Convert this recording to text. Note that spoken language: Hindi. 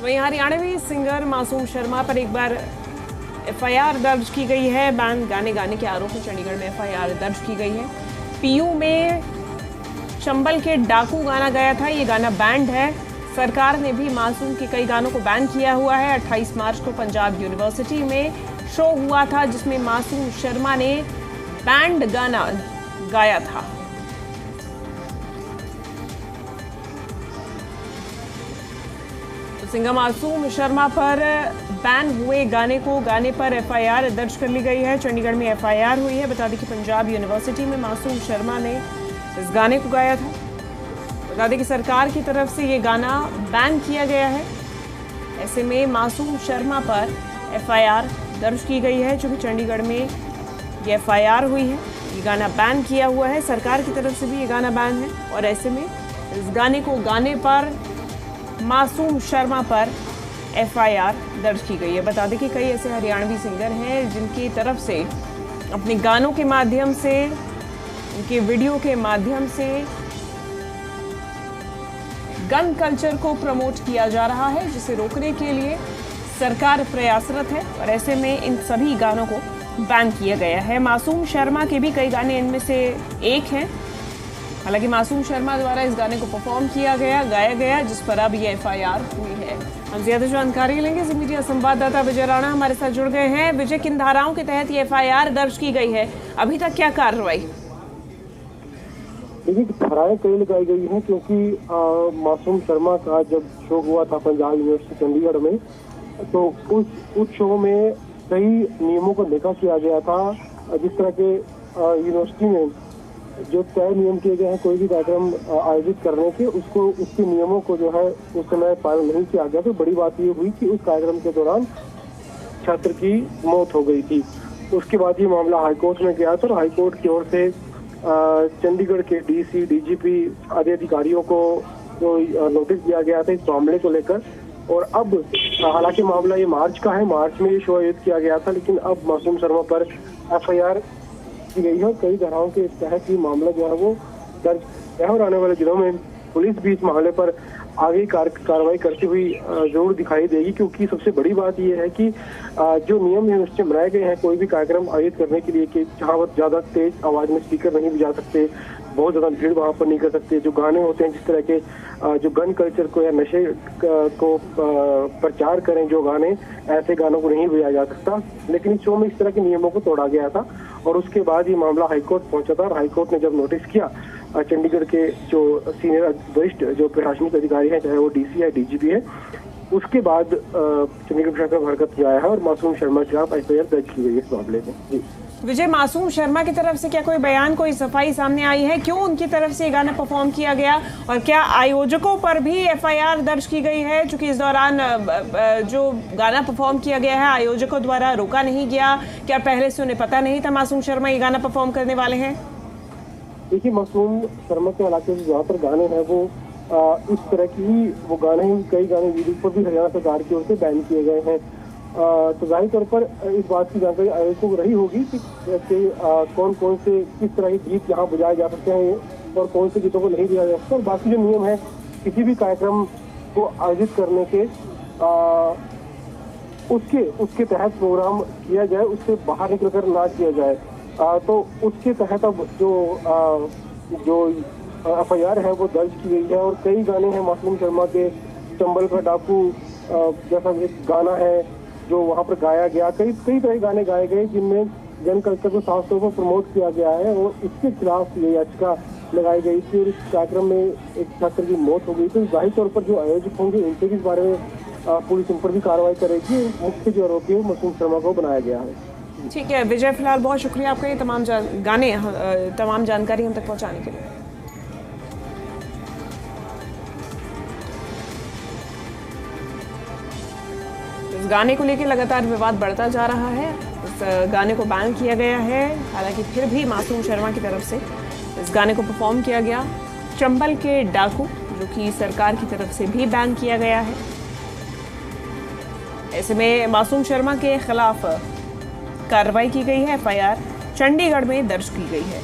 वहीं हरियाणवी सिंगर मासूम शर्मा पर एक बार एफआईआर दर्ज की गई है। बैंड गाने गाने के आरोप में चंडीगढ़ में एफआईआर दर्ज की गई है। पीयू में चंबल के डाकू गाना गाया था। ये गाना बैंड है। सरकार ने भी मासूम के कई गानों को बैन किया हुआ है। 28 मार्च को पंजाब यूनिवर्सिटी में शो हुआ था जिसमें मासूम शर्मा ने बैंड गाना गाया था। सिंगर मासूम शर्मा पर बैन हुए गाने पर एफआईआर दर्ज कर ली गई है। चंडीगढ़ में एफआईआर हुई है। बता दें कि पंजाब यूनिवर्सिटी में मासूम शर्मा ने इस गाने को गाया था। बता दें कि सरकार की तरफ से ये गाना बैन किया गया है। ऐसे में मासूम शर्मा पर एफआईआर दर्ज की गई है। चूंकि चंडीगढ़ में ये एफआईआर हुई है, ये गाना बैन किया हुआ है। सरकार की तरफ से भी ये गाना बैन है और ऐसे में इस गाने को गाने पर मासूम शर्मा पर एफआईआर दर्ज की गई है। बता दें कि कई ऐसे हरियाणवी सिंगर हैं जिनकी तरफ से अपने गानों के माध्यम से, उनके वीडियो के माध्यम से गन कल्चर को प्रमोट किया जा रहा है, जिसे रोकने के लिए सरकार प्रयासरत है और ऐसे में इन सभी गानों को बैन किया गया है। मासूम शर्मा के भी कई गाने इनमें से एक हैं। हालांकि मासूम शर्मा द्वारा इस गाने को परफॉर्म किया गया, गाया गया, जिस पर अब ये एफआईआर हुई है। हम ज्यादा जानकारी लेंगे। जी मीडिया संवाददाता विजय राणा हमारे साथ जुड़ गए हैं। विजय, किन धाराओं के तहत ये एफआईआर दर्ज की गई है? अभी तक क्या कार्रवाई? देखिए, धाराएं कई लगाई गई हैं क्योंकि मासूम शर्मा का जब शो हुआ था पंजाब यूनिवर्सिटी चंडीगढ़ में, तो उस शो में कई नियमों को देखा किया गया था। जिस तरह के यूनिवर्सिटी में जो तय नियम किए गए हैं कोई भी कार्यक्रम आयोजित करने के, उसके नियमों को जो है उस समय पालन नहीं किया गया। तो बड़ी बात ये हुई कि उस कार्यक्रम के दौरान छात्र की मौत हो गई थी। उसके बाद ये मामला हाईकोर्ट में गया था और हाईकोर्ट की ओर से चंडीगढ़ के डीसी, डीजीपी आदि अधिकारियों को जो नोटिस दिया गया था इस मामले को लेकर। और अब हालांकि मामला ये मार्च का है, मार्च में ये शो आयोजित किया गया था, लेकिन अब मासूम शर्मा पर एफआईआर की गई है। कई धाराओं के तहत ही मामला जो है वो दर्ज है और आने वाले दिनों में पुलिस भी इस मामले पर आगे कार्रवाई करती हुई जरूर दिखाई देगी। क्योंकि सबसे बड़ी बात यह है कि जो नियम यूनिवर्सिटी में बनाए गए हैं कोई भी कार्यक्रम आयोजित करने के लिए कि जहाँ वो ज्यादा तेज आवाज में स्पीकर नहीं बजा सकते, बहुत ज्यादा भीड़ वहां पर नहीं कर सकते, जो गाने होते हैं जिस तरह के जो गन कल्चर को या नशे को प्रचार करें जो गाने, ऐसे गानों को नहीं बजाया जा सकता। लेकिन इस शो में इस तरह के नियमों को तोड़ा गया था और उसके बाद ये मामला हाईकोर्ट पहुंचा था और हाईकोर्ट ने जब नोटिस किया चंडीगढ़ के जो सीनियर वरिष्ठ जो प्रशासनिक अधिकारी हैं, चाहे वो डीसी है, डीजीपी है, उसके बाद चंडीगढ़ प्रशासन हरकत में आया है और मासूम शर्मा के खिलाफ एफआईआर दर्ज की गई है इस मामले में। जी विजय, मासूम शर्मा की तरफ से क्या कोई बयान, कोई सफाई सामने आई है? क्यों उनकी तरफ से ये गाना परफॉर्म किया गया और क्या आयोजकों पर भी एफआईआर दर्ज की गई है? क्योंकि इस दौरान जो गाना परफॉर्म किया गया है आयोजकों द्वारा रोका नहीं गया, क्या पहले से उन्हें पता नहीं था मासूम शर्मा ये गाना परफॉर्म करने वाले हैं? देखिए, मासूम शर्मा के इलाके से ज्यादातर गाने हैं वो इस तरह की ही वो गाने ही, कई गाने वीडियो पर भी हरियाणा सरकार की ओर से बैन किए गए हैं। तो जाहिर तौर पर इस बात की जानकारी आयोजकों को रही होगी कि कौन कौन से किस तरह के गीत यहाँ बजाए जा सकते हैं और कौन से गीतों को नहीं बजाया जा सकता। और बाकी जो नियम है किसी भी कार्यक्रम को आयोजित करने के उसके तहत प्रोग्राम किया जाए, उससे बाहर निकलकर ना किया जाए। तो उसके तहत अब जो एफआईआर है वो दर्ज की गई है और कई गाने हैं मासूम शर्मा के। चंबल का डाकू जैसा एक गाना है जो वहाँ पर गाया गया, कई तरह के गाने गाए गए जिनमें जन कल्चर को साफ तौर पर प्रमोट किया गया है और इसके खिलाफ ये याचिका लगाई गई थी और इस कार्यक्रम में एक छात्र की मौत हो गई। तो जाहिर तौर पर जो आयोजक होंगे उनसे भी इस बारे में पुलिस उन पर भी कार्रवाई करेगी। मुख्य जो आरोपी है मासूम शर्मा को बनाया गया है। ठीक है विजय, फिलहाल बहुत शुक्रिया आपका ये तमाम जानकारी हम तक पहुँचाने के लिए। इस गाने को लेकर लगातार विवाद बढ़ता जा रहा है। इस गाने को बैन किया गया है, हालांकि फिर भी मासूम शर्मा की तरफ से इस गाने को परफॉर्म किया गया। चंबल के डाकू जो कि सरकार की तरफ से भी बैन किया गया है। ऐसे में मासूम शर्मा के खिलाफ कार्रवाई की गई है, एफआईआर चंडीगढ़ में दर्ज की गई है।